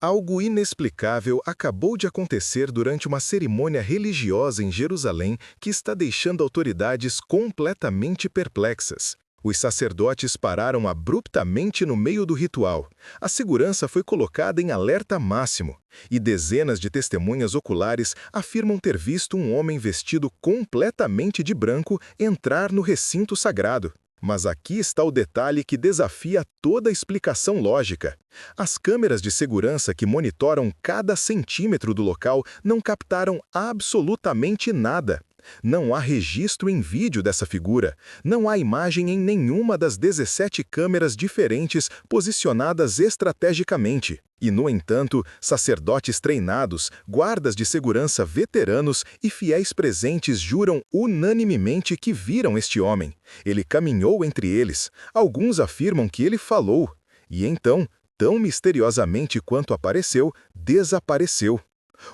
Algo inexplicável acabou de acontecer durante uma cerimônia religiosa em Jerusalém que está deixando autoridades completamente perplexas. Os sacerdotes pararam abruptamente no meio do ritual. A segurança foi colocada em alerta máximo, e dezenas de testemunhas oculares afirmam ter visto um homem vestido completamente de branco entrar no recinto sagrado. Mas aqui está o detalhe que desafia toda explicação lógica. As câmeras de segurança que monitoram cada centímetro do local não captaram absolutamente nada. Não há registro em vídeo dessa figura. Não há imagem em nenhuma das 17 câmeras diferentes posicionadas estrategicamente. E, no entanto, sacerdotes treinados, guardas de segurança veteranos e fiéis presentes juram unanimemente que viram este homem. Ele caminhou entre eles. Alguns afirmam que ele falou. E então, tão misteriosamente quanto apareceu, desapareceu.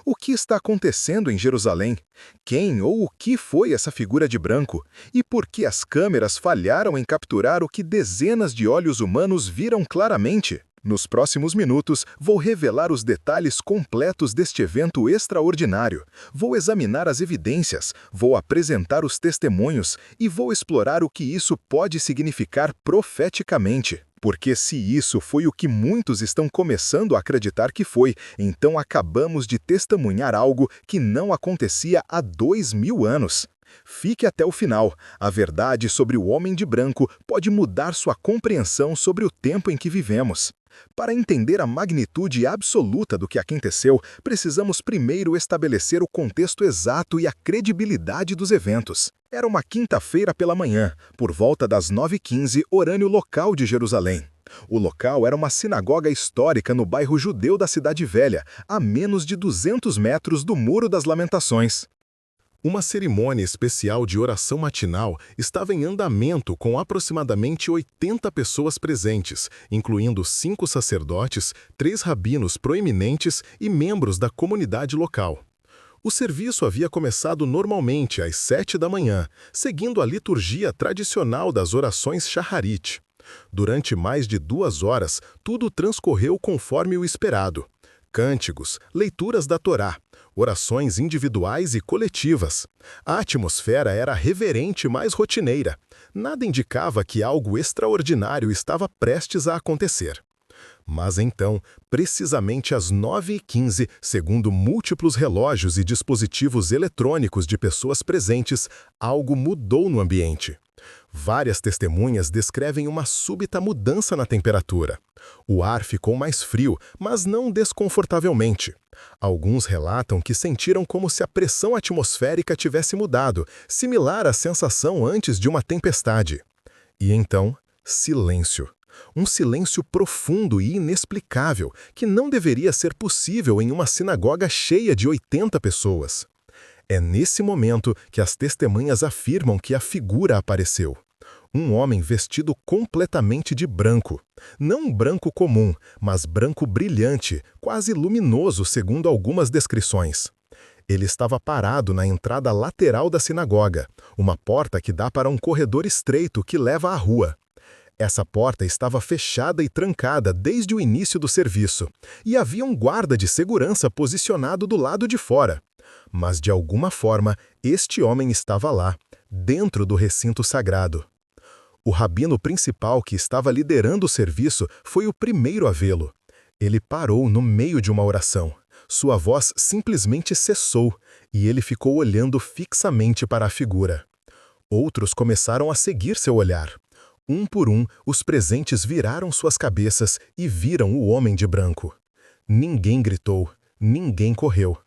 O que está acontecendo em Jerusalém? Quem ou o que foi essa figura de branco? E por que as câmeras falharam em capturar o que dezenas de olhos humanos viram claramente? Nos próximos minutos, vou revelar os detalhes completos deste evento extraordinário. Vou examinar as evidências, vou apresentar os testemunhos e vou explorar o que isso pode significar profeticamente. Porque se isso foi o que muitos estão começando a acreditar que foi, então acabamos de testemunhar algo que não acontecia há 2000 anos. Fique até o final. A verdade sobre o homem de branco pode mudar sua compreensão sobre o tempo em que vivemos. Para entender a magnitude absoluta do que aconteceu, precisamos primeiro estabelecer o contexto exato e a credibilidade dos eventos. Era uma quinta-feira pela manhã, por volta das 9h15, horário local de Jerusalém. O local era uma sinagoga histórica no bairro judeu da Cidade Velha, a menos de 200 metros do Muro das Lamentações. Uma cerimônia especial de oração matinal estava em andamento com aproximadamente 80 pessoas presentes, incluindo 5 sacerdotes, 3 rabinos proeminentes e membros da comunidade local. O serviço havia começado normalmente às 7 da manhã, seguindo a liturgia tradicional das orações Shacharit. Durante mais de 2 horas, tudo transcorreu conforme o esperado. Cânticos, leituras da Torá, orações individuais e coletivas. A atmosfera era reverente mais rotineira. Nada indicava que algo extraordinário estava prestes a acontecer. Mas então, precisamente às 9h15, segundo múltiplos relógios e dispositivos eletrônicos de pessoas presentes, algo mudou no ambiente. Várias testemunhas descrevem uma súbita mudança na temperatura. O ar ficou mais frio, mas não desconfortavelmente. Alguns relatam que sentiram como se a pressão atmosférica tivesse mudado, similar à sensação antes de uma tempestade. E então, silêncio. Um silêncio profundo e inexplicável, que não deveria ser possível em uma sinagoga cheia de 80 pessoas. É nesse momento que as testemunhas afirmam que a figura apareceu. Um homem vestido completamente de branco. Não branco comum, mas branco brilhante, quase luminoso segundo algumas descrições. Ele estava parado na entrada lateral da sinagoga, uma porta que dá para um corredor estreito que leva à rua. Essa porta estava fechada e trancada desde o início do serviço, e havia um guarda de segurança posicionado do lado de fora. Mas, de alguma forma, este homem estava lá, dentro do recinto sagrado. O rabino principal que estava liderando o serviço foi o primeiro a vê-lo. Ele parou no meio de uma oração. Sua voz simplesmente cessou, e ele ficou olhando fixamente para a figura. Outros começaram a seguir seu olhar. Um por um, os presentes viraram suas cabeças e viram o homem de branco. Ninguém gritou, ninguém correu.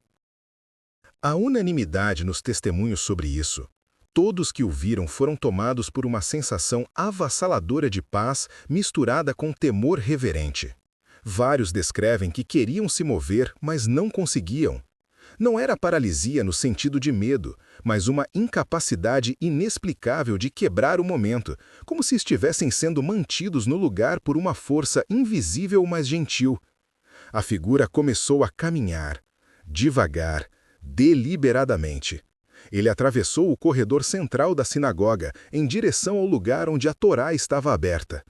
Há unanimidade nos testemunhos sobre isso. Todos que o viram foram tomados por uma sensação avassaladora de paz misturada com temor reverente. Vários descrevem que queriam se mover, mas não conseguiam. Não era paralisia no sentido de medo, mas uma incapacidade inexplicável de quebrar o momento, como se estivessem sendo mantidos no lugar por uma força invisível, mas gentil. A figura começou a caminhar, devagar, deliberadamente. Ele atravessou o corredor central da sinagoga, em direção ao lugar onde a Torá estava aberta.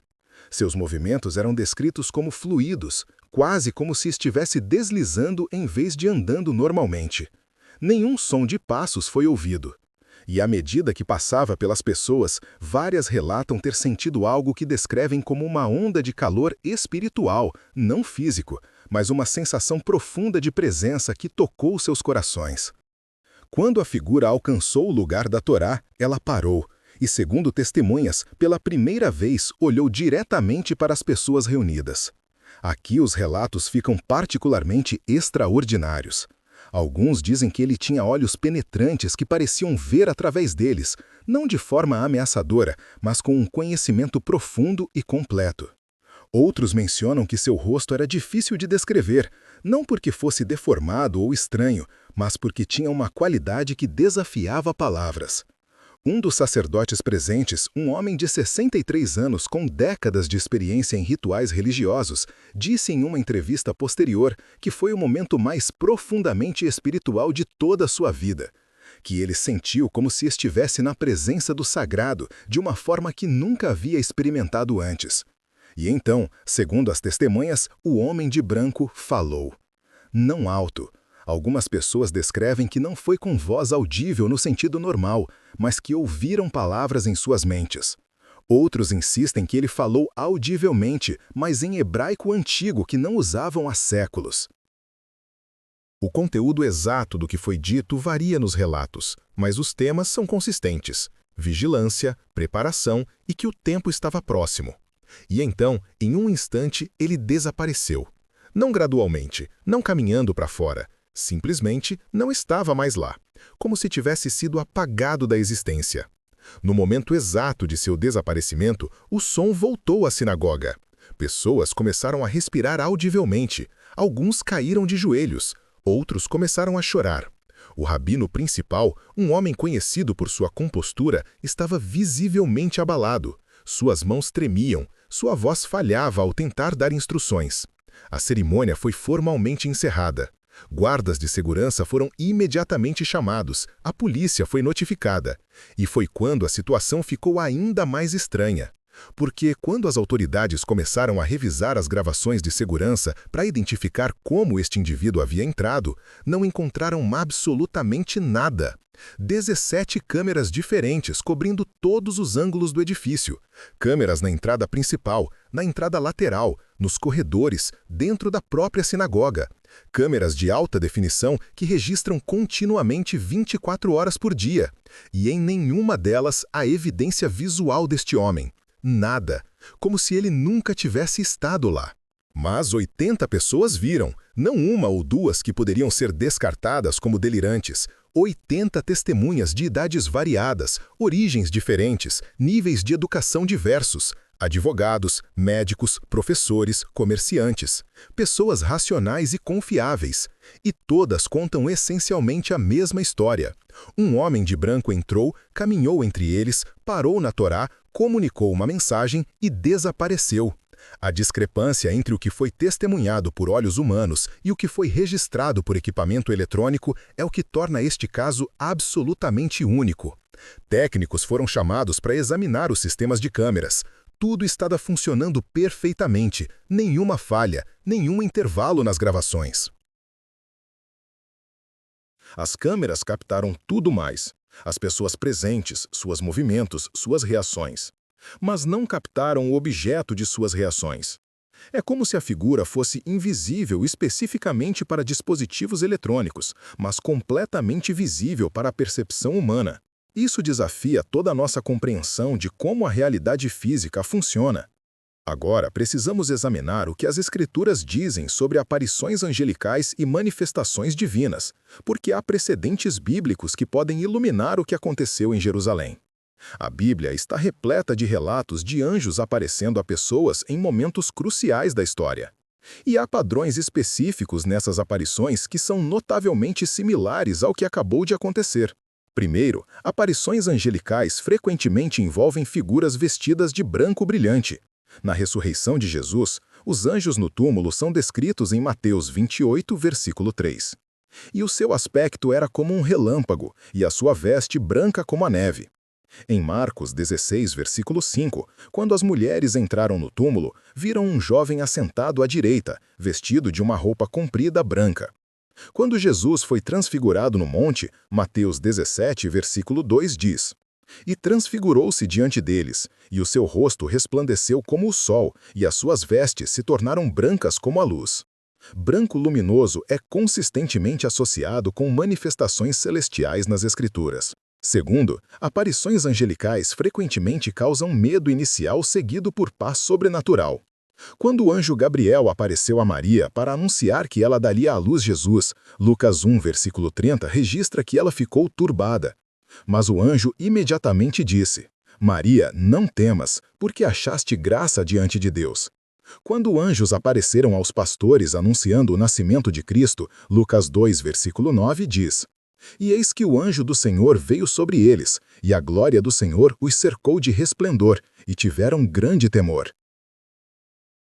Seus movimentos eram descritos como fluidos, quase como se estivesse deslizando em vez de andando normalmente. Nenhum som de passos foi ouvido. E à medida que passava pelas pessoas, várias relatam ter sentido algo que descrevem como uma onda de calor espiritual, não físico, mas uma sensação profunda de presença que tocou seus corações. Quando a figura alcançou o lugar da Torá, ela parou e, segundo testemunhas, pela primeira vez olhou diretamente para as pessoas reunidas. Aqui os relatos ficam particularmente extraordinários. Alguns dizem que ele tinha olhos penetrantes que pareciam ver através deles, não de forma ameaçadora, mas com um conhecimento profundo e completo. Outros mencionam que seu rosto era difícil de descrever, não porque fosse deformado ou estranho, mas porque tinha uma qualidade que desafiava palavras. Um dos sacerdotes presentes, um homem de 63 anos com décadas de experiência em rituais religiosos, disse em uma entrevista posterior que foi o momento mais profundamente espiritual de toda a sua vida, que ele sentiu como se estivesse na presença do sagrado de uma forma que nunca havia experimentado antes. E então, segundo as testemunhas, o homem de branco falou. Não alto. Algumas pessoas descrevem que não foi com voz audível no sentido normal, mas que ouviram palavras em suas mentes. Outros insistem que ele falou audivelmente, mas em hebraico antigo que não usavam há séculos. O conteúdo exato do que foi dito varia nos relatos, mas os temas são consistentes: vigilância, preparação e que o tempo estava próximo. E então, em um instante, ele desapareceu. Não gradualmente, não caminhando para fora. Simplesmente não estava mais lá, como se tivesse sido apagado da existência. No momento exato de seu desaparecimento, o som voltou à sinagoga. Pessoas começaram a respirar audivelmente, alguns caíram de joelhos, outros começaram a chorar. O rabino principal, um homem conhecido por sua compostura, estava visivelmente abalado. Suas mãos tremiam, sua voz falhava ao tentar dar instruções. A cerimônia foi formalmente encerrada. Guardas de segurança foram imediatamente chamados, a polícia foi notificada. E foi quando a situação ficou ainda mais estranha. Porque quando as autoridades começaram a revisar as gravações de segurança para identificar como este indivíduo havia entrado, não encontraram absolutamente nada. 17 câmeras diferentes cobrindo todos os ângulos do edifício. Câmeras na entrada principal, na entrada lateral, nos corredores, dentro da própria sinagoga. Câmeras de alta definição que registram continuamente 24 horas por dia. E em nenhuma delas há evidência visual deste homem. Nada. Como se ele nunca tivesse estado lá. Mas 80 pessoas viram, não uma ou duas que poderiam ser descartadas como delirantes. 80 testemunhas de idades variadas, origens diferentes, níveis de educação diversos. Advogados, médicos, professores, comerciantes. Pessoas racionais e confiáveis. E todas contam essencialmente a mesma história. Um homem de branco entrou, caminhou entre eles, parou na Torá, comunicou uma mensagem e desapareceu. A discrepância entre o que foi testemunhado por olhos humanos e o que foi registrado por equipamento eletrônico é o que torna este caso absolutamente único. Técnicos foram chamados para examinar os sistemas de câmeras. Tudo estava funcionando perfeitamente, nenhuma falha, nenhum intervalo nas gravações. As câmeras captaram tudo mais. As pessoas presentes, seus movimentos, suas reações. Mas não captaram o objeto de suas reações. É como se a figura fosse invisível especificamente para dispositivos eletrônicos, mas completamente visível para a percepção humana. Isso desafia toda a nossa compreensão de como a realidade física funciona. Agora, precisamos examinar o que as Escrituras dizem sobre aparições angelicais e manifestações divinas, porque há precedentes bíblicos que podem iluminar o que aconteceu em Jerusalém. A Bíblia está repleta de relatos de anjos aparecendo a pessoas em momentos cruciais da história. E há padrões específicos nessas aparições que são notavelmente similares ao que acabou de acontecer. Primeiro, aparições angelicais frequentemente envolvem figuras vestidas de branco brilhante. Na ressurreição de Jesus, os anjos no túmulo são descritos em Mateus 28, versículo 3. E o seu aspecto era como um relâmpago, e a sua veste branca como a neve. Em Marcos 16, versículo 5, quando as mulheres entraram no túmulo, viram um jovem assentado à direita, vestido de uma roupa comprida branca. Quando Jesus foi transfigurado no monte, Mateus 17, versículo 2 diz: E transfigurou-se diante deles, e o seu rosto resplandeceu como o sol, e as suas vestes se tornaram brancas como a luz. Branco luminoso é consistentemente associado com manifestações celestiais nas Escrituras. Segundo, aparições angelicais frequentemente causam medo inicial seguido por paz sobrenatural. Quando o anjo Gabriel apareceu a Maria para anunciar que ela daria à luz Jesus, Lucas 1, versículo 30 registra que ela ficou turbada. Mas o anjo imediatamente disse: Maria, não temas, porque achaste graça diante de Deus. Quando anjos apareceram aos pastores anunciando o nascimento de Cristo, Lucas 2, versículo 9 diz: E eis que o anjo do Senhor veio sobre eles, e a glória do Senhor os cercou de resplendor, e tiveram grande temor.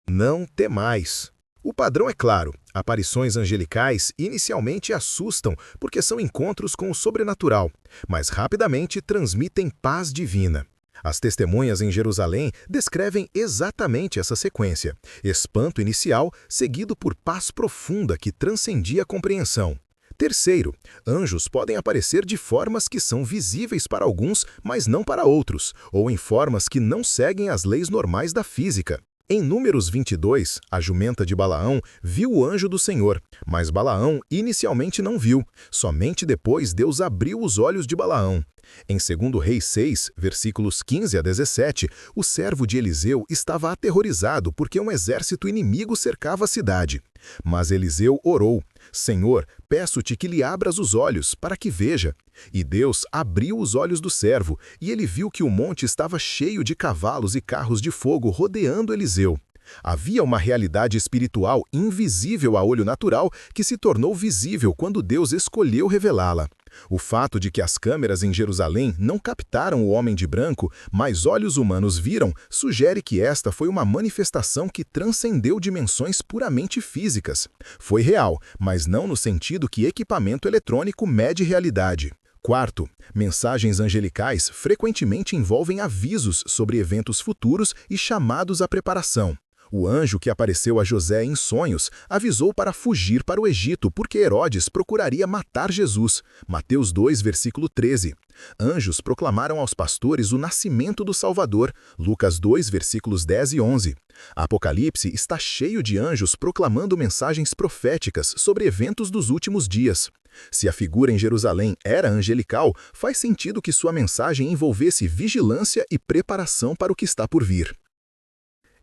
Não temais. O padrão é claro, aparições angelicais inicialmente assustam porque são encontros com o sobrenatural, mas rapidamente transmitem paz divina. As testemunhas em Jerusalém descrevem exatamente essa sequência: espanto inicial, seguido por paz profunda que transcendia a compreensão. Terceiro, anjos podem aparecer de formas que são visíveis para alguns, mas não para outros, ou em formas que não seguem as leis normais da física. Em Números 22, a jumenta de Balaão viu o anjo do Senhor, mas Balaão inicialmente não viu, somente depois Deus abriu os olhos de Balaão. Em 2 Reis 6, versículos 15 a 17, o servo de Eliseu estava aterrorizado porque um exército inimigo cercava a cidade. Mas Eliseu orou: Senhor, peço-te que lhe abras os olhos, para que veja. E Deus abriu os olhos do servo, e ele viu que o monte estava cheio de cavalos e carros de fogo rodeando Eliseu. Havia uma realidade espiritual invisível a olho natural que se tornou visível quando Deus escolheu revelá-la. O fato de que as câmeras em Jerusalém não captaram o homem de branco, mas olhos humanos viram, sugere que esta foi uma manifestação que transcendeu dimensões puramente físicas. Foi real, mas não no sentido que equipamento eletrônico mede realidade. Quarto, mensagens angelicais frequentemente envolvem avisos sobre eventos futuros e chamados à preparação. O anjo que apareceu a José em sonhos avisou para fugir para o Egito porque Herodes procuraria matar Jesus. Mateus 2, versículo 13. Anjos proclamaram aos pastores o nascimento do Salvador. Lucas 2, versículos 10 e 11. Apocalipse está cheio de anjos proclamando mensagens proféticas sobre eventos dos últimos dias. Se a figura em Jerusalém era angelical, faz sentido que sua mensagem envolvesse vigilância e preparação para o que está por vir.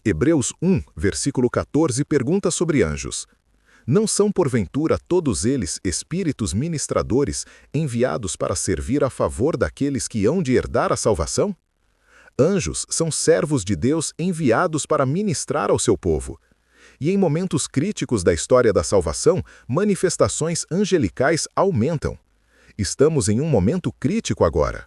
Hebreus 1, versículo 14 pergunta sobre anjos. Não são porventura todos eles espíritos ministradores enviados para servir a favor daqueles que hão de herdar a salvação? Anjos são servos de Deus enviados para ministrar ao seu povo. E em momentos críticos da história da salvação, manifestações angelicais aumentam. Estamos em um momento crítico agora.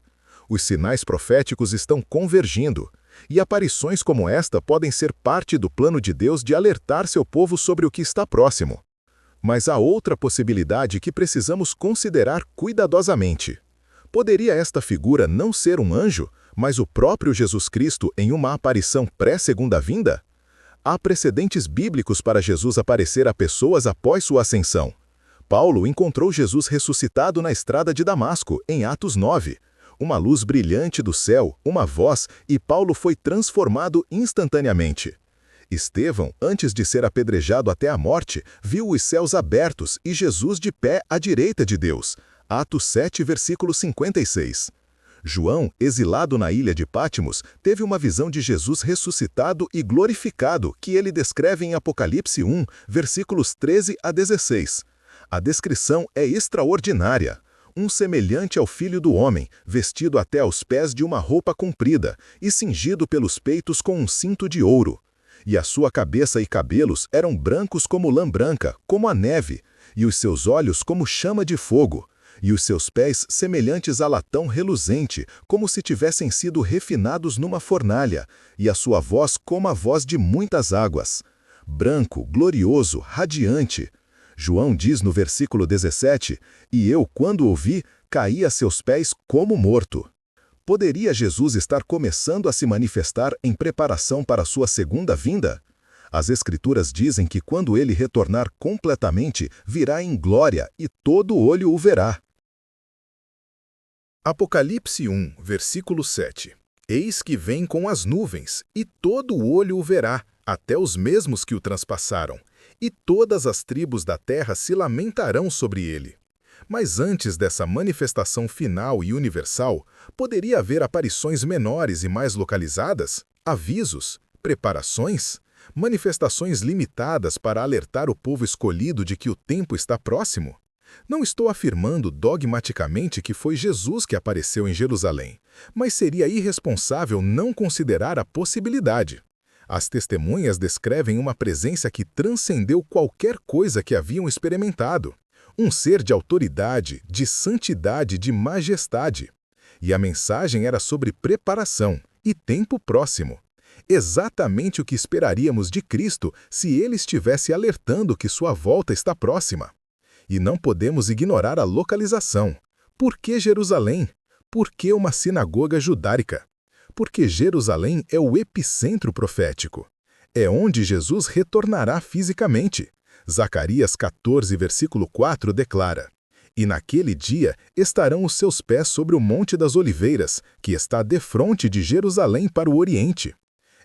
Os sinais proféticos estão convergindo. E aparições como esta podem ser parte do plano de Deus de alertar seu povo sobre o que está próximo. Mas há outra possibilidade que precisamos considerar cuidadosamente. Poderia esta figura não ser um anjo, mas o próprio Jesus Cristo em uma aparição pré-segunda vinda? Há precedentes bíblicos para Jesus aparecer a pessoas após sua ascensão. Paulo encontrou Jesus ressuscitado na estrada de Damasco, em Atos 9. Uma luz brilhante do céu, uma voz, e Paulo foi transformado instantaneamente. Estevão, antes de ser apedrejado até a morte, viu os céus abertos e Jesus de pé à direita de Deus. Atos 7, versículo 56. João, exilado na ilha de Patmos, teve uma visão de Jesus ressuscitado e glorificado que ele descreve em Apocalipse 1, versículos 13 a 16. A descrição é extraordinária. Um semelhante ao Filho do Homem, vestido até aos pés de uma roupa comprida e cingido pelos peitos com um cinto de ouro. E a sua cabeça e cabelos eram brancos como lã branca, como a neve, e os seus olhos como chama de fogo, e os seus pés semelhantes a latão reluzente, como se tivessem sido refinados numa fornalha, e a sua voz como a voz de muitas águas. Branco, glorioso, radiante. João diz no versículo 17, e eu, quando o vi, caí a seus pés como morto. Poderia Jesus estar começando a se manifestar em preparação para sua segunda vinda? As Escrituras dizem que quando ele retornar completamente, virá em glória e todo olho o verá. Apocalipse 1, versículo 7. Eis que vem com as nuvens, e todo olho o verá, até os mesmos que o transpassaram, e todas as tribos da terra se lamentarão sobre ele. Mas antes dessa manifestação final e universal, poderia haver aparições menores e mais localizadas, avisos, preparações, manifestações limitadas para alertar o povo escolhido de que o tempo está próximo? Não estou afirmando dogmaticamente que foi Jesus que apareceu em Jerusalém, mas seria irresponsável não considerar a possibilidade. As testemunhas descrevem uma presença que transcendeu qualquer coisa que haviam experimentado. Um ser de autoridade, de santidade, de majestade. E a mensagem era sobre preparação e tempo próximo. Exatamente o que esperaríamos de Cristo se ele estivesse alertando que sua volta está próxima. E não podemos ignorar a localização. Por que Jerusalém? Por que uma sinagoga judaica? Porque Jerusalém é o epicentro profético. É onde Jesus retornará fisicamente. Zacarias 14, versículo 4 declara: E naquele dia estarão os seus pés sobre o Monte das Oliveiras, que está defronte de Jerusalém para o Oriente.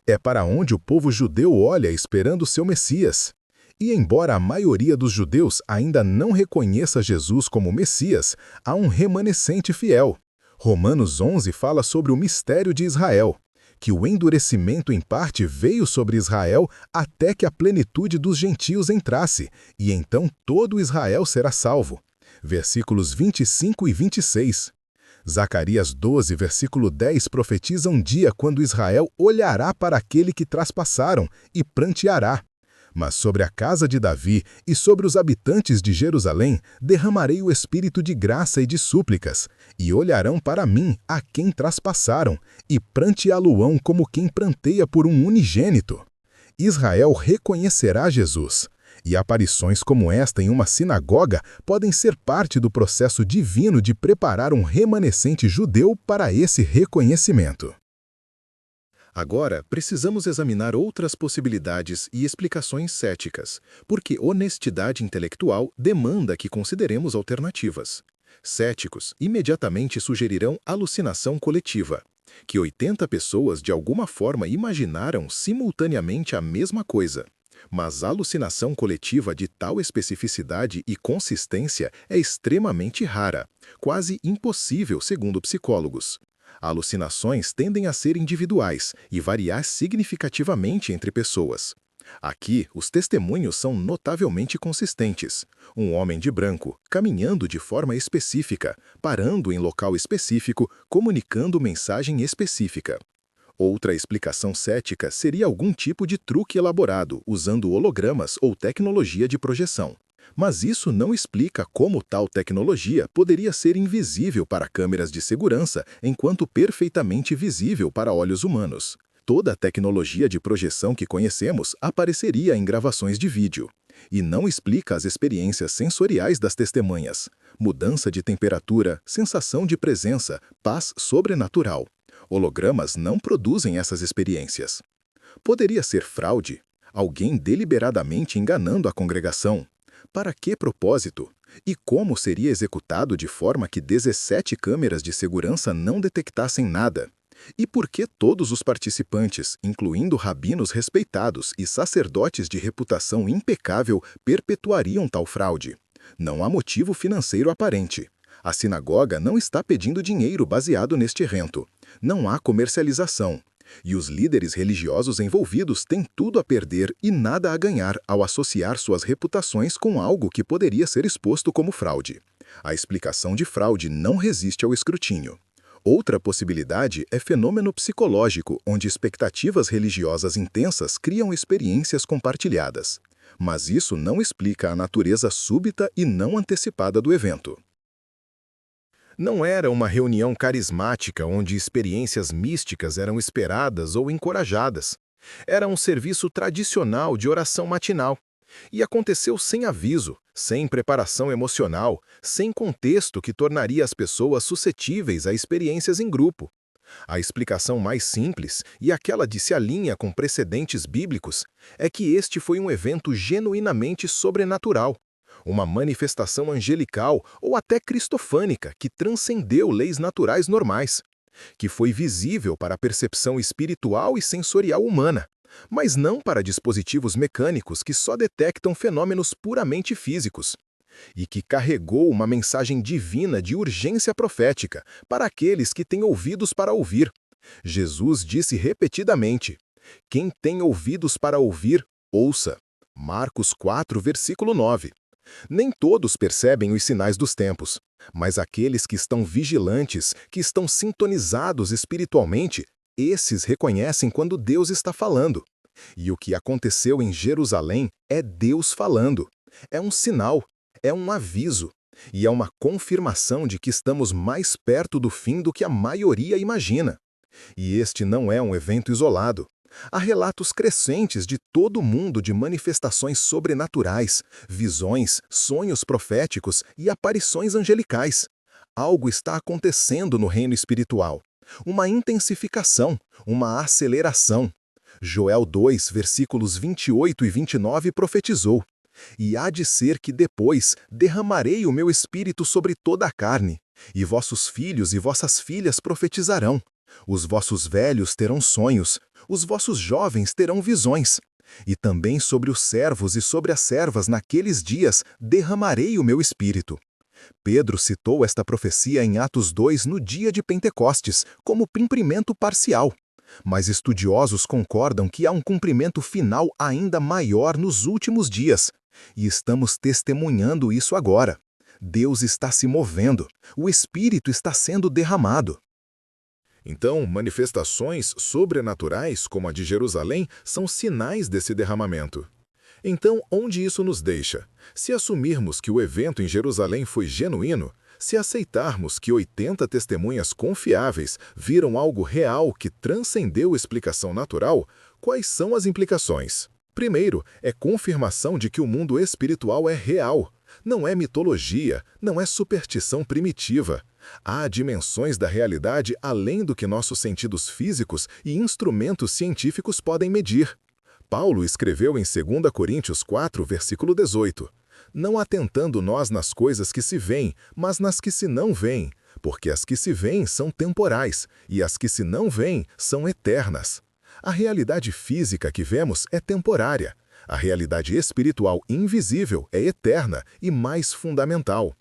É para onde o povo judeu olha esperando seu Messias. E embora a maioria dos judeus ainda não reconheça Jesus como Messias, há um remanescente fiel. Romanos 11 fala sobre o mistério de Israel, que o endurecimento em parte veio sobre Israel até que a plenitude dos gentios entrasse, e então todo Israel será salvo. Versículos 25 e 26. Zacarias 12, versículo 10 profetiza um dia quando Israel olhará para aquele que traspassaram e pranteará. Mas sobre a casa de Davi e sobre os habitantes de Jerusalém derramarei o espírito de graça e de súplicas, e olharão para mim a quem traspassaram, e pranteá-lo-ão como quem pranteia por um unigênito. Israel reconhecerá Jesus, e aparições como esta em uma sinagoga podem ser parte do processo divino de preparar um remanescente judeu para esse reconhecimento. Agora, precisamos examinar outras possibilidades e explicações céticas, porque honestidade intelectual demanda que consideremos alternativas. Céticos imediatamente sugerirão alucinação coletiva, que 80 pessoas de alguma forma imaginaram simultaneamente a mesma coisa. Mas a alucinação coletiva de tal especificidade e consistência é extremamente rara, quase impossível segundo psicólogos. Alucinações tendem a ser individuais e variar significativamente entre pessoas. Aqui, os testemunhos são notavelmente consistentes. Um homem de branco, caminhando de forma específica, parando em local específico, comunicando mensagem específica. Outra explicação cética seria algum tipo de truque elaborado, usando hologramas ou tecnologia de projeção. Mas isso não explica como tal tecnologia poderia ser invisível para câmeras de segurança, enquanto perfeitamente visível para olhos humanos. Toda a tecnologia de projeção que conhecemos apareceria em gravações de vídeo. E não explica as experiências sensoriais das testemunhas. Mudança de temperatura, sensação de presença, paz sobrenatural. Hologramas não produzem essas experiências. Poderia ser fraude? Alguém deliberadamente enganando a congregação? Para que propósito? E como seria executado de forma que 17 câmeras de segurança não detectassem nada? E por que todos os participantes, incluindo rabinos respeitados e sacerdotes de reputação impecável, perpetuariam tal fraude? Não há motivo financeiro aparente. A sinagoga não está pedindo dinheiro baseado neste rento. Não há comercialização. E os líderes religiosos envolvidos têm tudo a perder e nada a ganhar ao associar suas reputações com algo que poderia ser exposto como fraude. A explicação de fraude não resiste ao escrutínio. Outra possibilidade é fenômeno psicológico, onde expectativas religiosas intensas criam experiências compartilhadas. Mas isso não explica a natureza súbita e não antecipada do evento. Não era uma reunião carismática onde experiências místicas eram esperadas ou encorajadas. Era um serviço tradicional de oração matinal. E aconteceu sem aviso, sem preparação emocional, sem contexto que tornaria as pessoas suscetíveis a experiências em grupo. A explicação mais simples, e aquela de se alinha com precedentes bíblicos, é que este foi um evento genuinamente sobrenatural, uma manifestação angelical ou até cristofânica que transcendeu leis naturais normais, que foi visível para a percepção espiritual e sensorial humana, mas não para dispositivos mecânicos que só detectam fenômenos puramente físicos, e que carregou uma mensagem divina de urgência profética para aqueles que têm ouvidos para ouvir. Jesus disse repetidamente: "Quem tem ouvidos para ouvir, ouça." Marcos 4, versículo 9. Nem todos percebem os sinais dos tempos, mas aqueles que estão vigilantes, que estão sintonizados espiritualmente, esses reconhecem quando Deus está falando. E o que aconteceu em Jerusalém é Deus falando. É um sinal, é um aviso, e é uma confirmação de que estamos mais perto do fim do que a maioria imagina. E este não é um evento isolado. Há relatos crescentes de todo o mundo de manifestações sobrenaturais, visões, sonhos proféticos e aparições angelicais. Algo está acontecendo no reino espiritual. Uma intensificação, uma aceleração. Joel 2, versículos 28 e 29 profetizou: "E há de ser que depois derramarei o meu espírito sobre toda a carne, e vossos filhos e vossas filhas profetizarão. Os vossos velhos terão sonhos, os vossos jovens terão visões. E também sobre os servos e sobre as servas naqueles dias derramarei o meu espírito." Pedro citou esta profecia em Atos 2 no dia de Pentecostes, como cumprimento parcial. Mas estudiosos concordam que há um cumprimento final ainda maior nos últimos dias. E estamos testemunhando isso agora. Deus está se movendo, o Espírito está sendo derramado. Então, manifestações sobrenaturais, como a de Jerusalém, são sinais desse derramamento. Então, onde isso nos deixa? Se assumirmos que o evento em Jerusalém foi genuíno, se aceitarmos que 80 testemunhas confiáveis viram algo real que transcendeu explicação natural, quais são as implicações? Primeiro, é confirmação de que o mundo espiritual é real. Não é mitologia, não é superstição primitiva. Há dimensões da realidade além do que nossos sentidos físicos e instrumentos científicos podem medir. Paulo escreveu em 2 Coríntios 4, versículo 18: "Não atentando nós nas coisas que se veem, mas nas que se não veem, porque as que se veem são temporais, e as que se não veem são eternas." A realidade física que vemos é temporária. A realidade espiritual invisível é eterna e mais fundamental.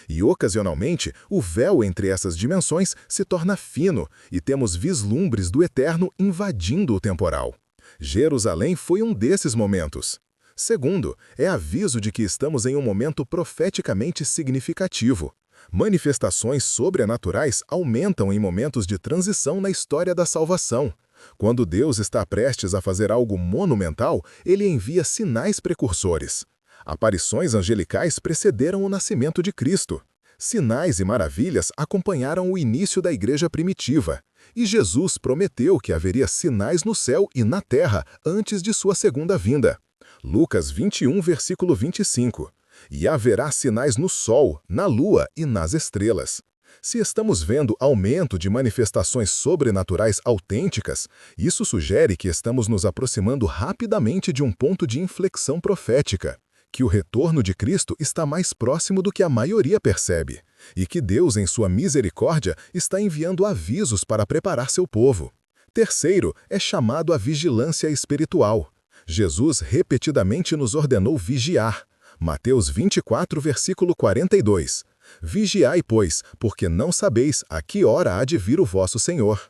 E, ocasionalmente, o véu entre essas dimensões se torna fino e temos vislumbres do eterno invadindo o temporal. Jerusalém foi um desses momentos. Segundo, é aviso de que estamos em um momento profeticamente significativo. Manifestações sobrenaturais aumentam em momentos de transição na história da salvação. Quando Deus está prestes a fazer algo monumental, ele envia sinais precursores. Aparições angelicais precederam o nascimento de Cristo. Sinais e maravilhas acompanharam o início da igreja primitiva. E Jesus prometeu que haveria sinais no céu e na terra antes de sua segunda vinda. Lucas 21, versículo 25. "E haverá sinais no sol, na lua e nas estrelas." Se estamos vendo aumento de manifestações sobrenaturais autênticas, isso sugere que estamos nos aproximando rapidamente de um ponto de inflexão profética, que o retorno de Cristo está mais próximo do que a maioria percebe, e que Deus, em sua misericórdia, está enviando avisos para preparar seu povo. Terceiro, é chamado à vigilância espiritual. Jesus repetidamente nos ordenou vigiar. Mateus 24, versículo 42. "Vigiai, pois, porque não sabeis a que hora há de vir o vosso Senhor."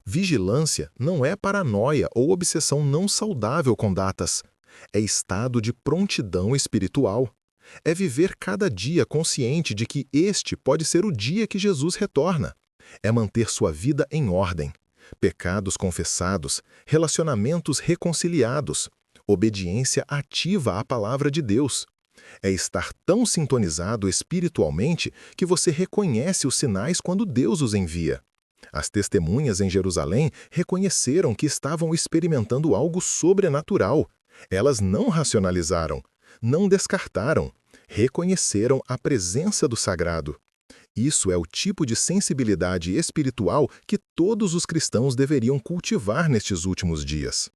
Vigilância não é paranoia ou obsessão não saudável com datas. É estado de prontidão espiritual. É viver cada dia consciente de que este pode ser o dia que Jesus retorna. É manter sua vida em ordem. Pecados confessados, relacionamentos reconciliados, obediência ativa à palavra de Deus. É estar tão sintonizado espiritualmente que você reconhece os sinais quando Deus os envia. As testemunhas em Jerusalém reconheceram que estavam experimentando algo sobrenatural. Elas não racionalizaram, não descartaram, reconheceram a presença do sagrado. Isso é o tipo de sensibilidade espiritual que todos os cristãos deveriam cultivar nestes últimos dias.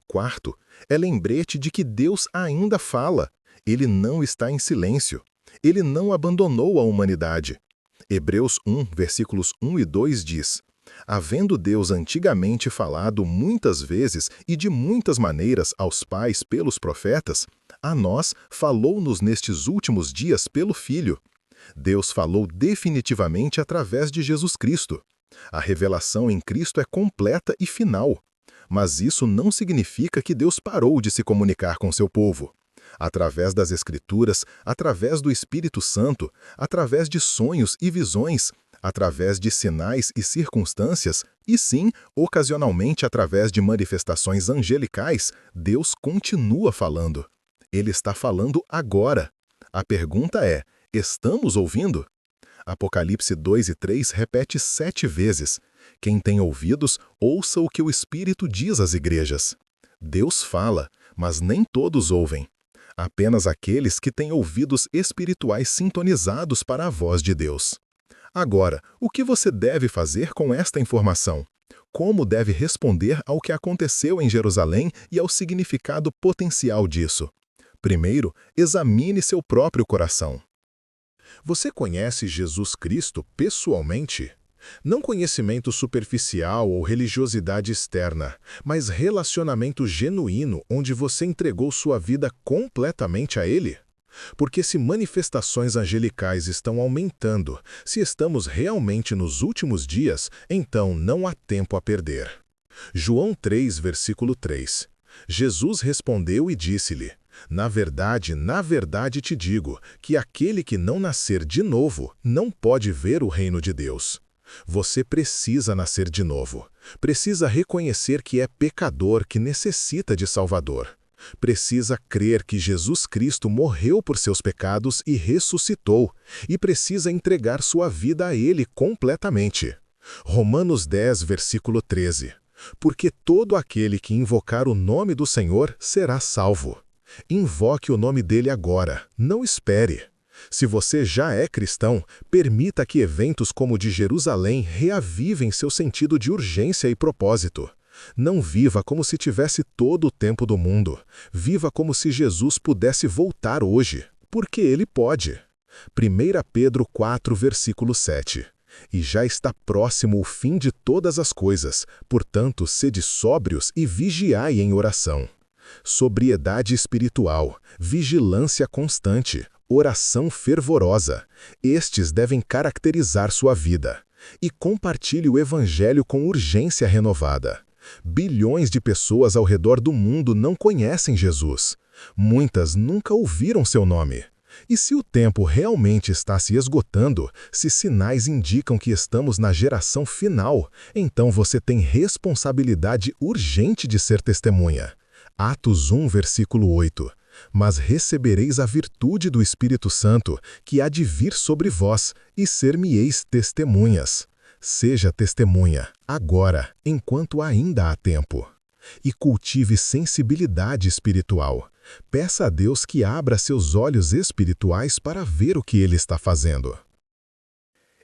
Quarto, é lembrete de que Deus ainda fala. Ele não está em silêncio. Ele não abandonou a humanidade. Hebreus 1, versículos 1 e 2 diz: havendo Deus antigamente falado muitas vezes e de muitas maneiras aos pais pelos profetas, a nós falou-nos nestes últimos dias pelo Filho. Deus falou definitivamente através de Jesus Cristo. A revelação em Cristo é completa e final. Mas isso não significa que Deus parou de se comunicar com seu povo. Através das Escrituras, através do Espírito Santo, através de sonhos e visões, através de sinais e circunstâncias, e sim, ocasionalmente através de manifestações angelicais, Deus continua falando. Ele está falando agora. A pergunta é: estamos ouvindo? Apocalipse 2 e 3 repete 7 vezes: quem tem ouvidos, ouça o que o Espírito diz às igrejas. Deus fala, mas nem todos ouvem. Apenas aqueles que têm ouvidos espirituais sintonizados para a voz de Deus. Agora, o que você deve fazer com esta informação? Como deve responder ao que aconteceu em Jerusalém e ao significado potencial disso? Primeiro, examine seu próprio coração. Você conhece Jesus Cristo pessoalmente? Não conhecimento superficial ou religiosidade externa, mas relacionamento genuíno onde você entregou sua vida completamente a Ele? Porque se manifestações angelicais estão aumentando, se estamos realmente nos últimos dias, então não há tempo a perder. João 3, versículo 3. Jesus respondeu e disse-lhe: na verdade te digo, que aquele que não nascer de novo não pode ver o reino de Deus. Você precisa nascer de novo. Precisa reconhecer que é pecador, que necessita de Salvador. Precisa crer que Jesus Cristo morreu por seus pecados e ressuscitou, e precisa entregar sua vida a Ele completamente. Romanos 10, versículo 13. Porque todo aquele que invocar o nome do Senhor será salvo. Invoque o nome dele agora, não espere. Se você já é cristão, permita que eventos como o de Jerusalém reavivem seu sentido de urgência e propósito. Não viva como se tivesse todo o tempo do mundo. Viva como se Jesus pudesse voltar hoje, porque Ele pode. 1 Pedro 4, versículo 7. E já está próximo o fim de todas as coisas, portanto, sede sóbrios e vigiai em oração. Sobriedade espiritual, vigilância constante, oração fervorosa. Estes devem caracterizar sua vida. E compartilhe o Evangelho com urgência renovada. Bilhões de pessoas ao redor do mundo não conhecem Jesus. Muitas nunca ouviram seu nome. E se o tempo realmente está se esgotando, se sinais indicam que estamos na geração final, então você tem responsabilidade urgente de ser testemunha. Atos 1, versículo 8. Mas recebereis a virtude do Espírito Santo, que há de vir sobre vós, e ser-me-eis testemunhas. Seja testemunha, agora, enquanto ainda há tempo. E cultive sensibilidade espiritual. Peça a Deus que abra seus olhos espirituais para ver o que Ele está fazendo.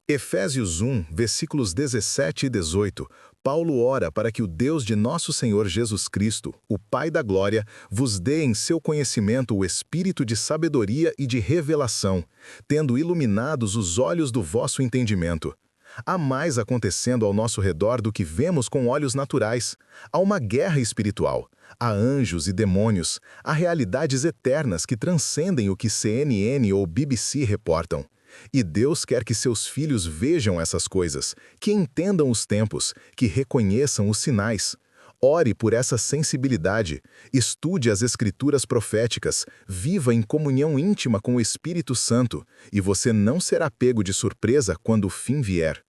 Efésios 1, versículos 17 e 18, Paulo ora para que o Deus de nosso Senhor Jesus Cristo, o Pai da Glória, vos dê em seu conhecimento o espírito de sabedoria e de revelação, tendo iluminados os olhos do vosso entendimento. Há mais acontecendo ao nosso redor do que vemos com olhos naturais. Há uma guerra espiritual. Há anjos e demônios. Há realidades eternas que transcendem o que CNN ou BBC reportam. E Deus quer que seus filhos vejam essas coisas, que entendam os tempos, que reconheçam os sinais. Ore por essa sensibilidade, estude as escrituras proféticas, viva em comunhão íntima com o Espírito Santo, e você não será pego de surpresa quando o fim vier.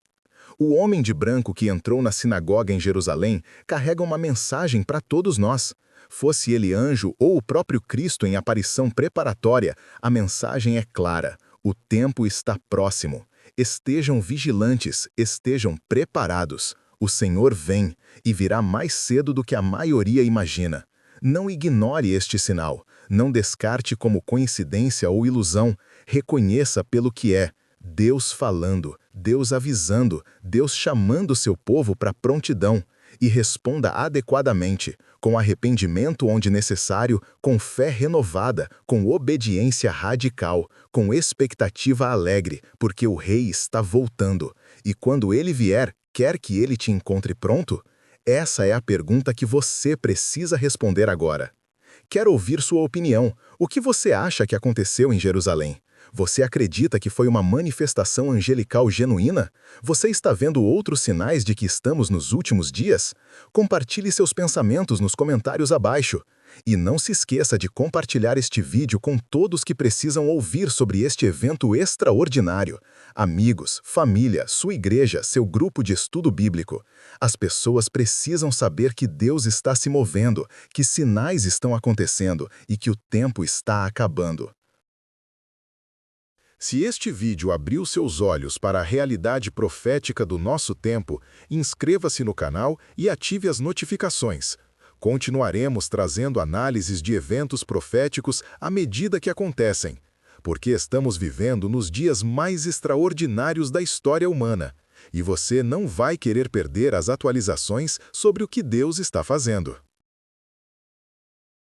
O homem de branco que entrou na sinagoga em Jerusalém carrega uma mensagem para todos nós. Fosse ele anjo ou o próprio Cristo em aparição preparatória, a mensagem é clara. O tempo está próximo. Estejam vigilantes, estejam preparados. O Senhor vem e virá mais cedo do que a maioria imagina. Não ignore este sinal. Não descarte como coincidência ou ilusão. Reconheça pelo que é. Deus falando, Deus avisando, Deus chamando seu povo para prontidão. E responda adequadamente, com arrependimento onde necessário, com fé renovada, com obediência radical, com expectativa alegre, porque o Rei está voltando. E quando ele vier, quer que ele te encontre pronto? Essa é a pergunta que você precisa responder agora. Quero ouvir sua opinião. O que você acha que aconteceu em Jerusalém? Você acredita que foi uma manifestação angelical genuína? Você está vendo outros sinais de que estamos nos últimos dias? Compartilhe seus pensamentos nos comentários abaixo. E não se esqueça de compartilhar este vídeo com todos que precisam ouvir sobre este evento extraordinário. Amigos, família, sua igreja, seu grupo de estudo bíblico. As pessoas precisam saber que Deus está se movendo, que sinais estão acontecendo e que o tempo está acabando. Se este vídeo abriu seus olhos para a realidade profética do nosso tempo, inscreva-se no canal e ative as notificações. Continuaremos trazendo análises de eventos proféticos à medida que acontecem, porque estamos vivendo nos dias mais extraordinários da história humana, e você não vai querer perder as atualizações sobre o que Deus está fazendo.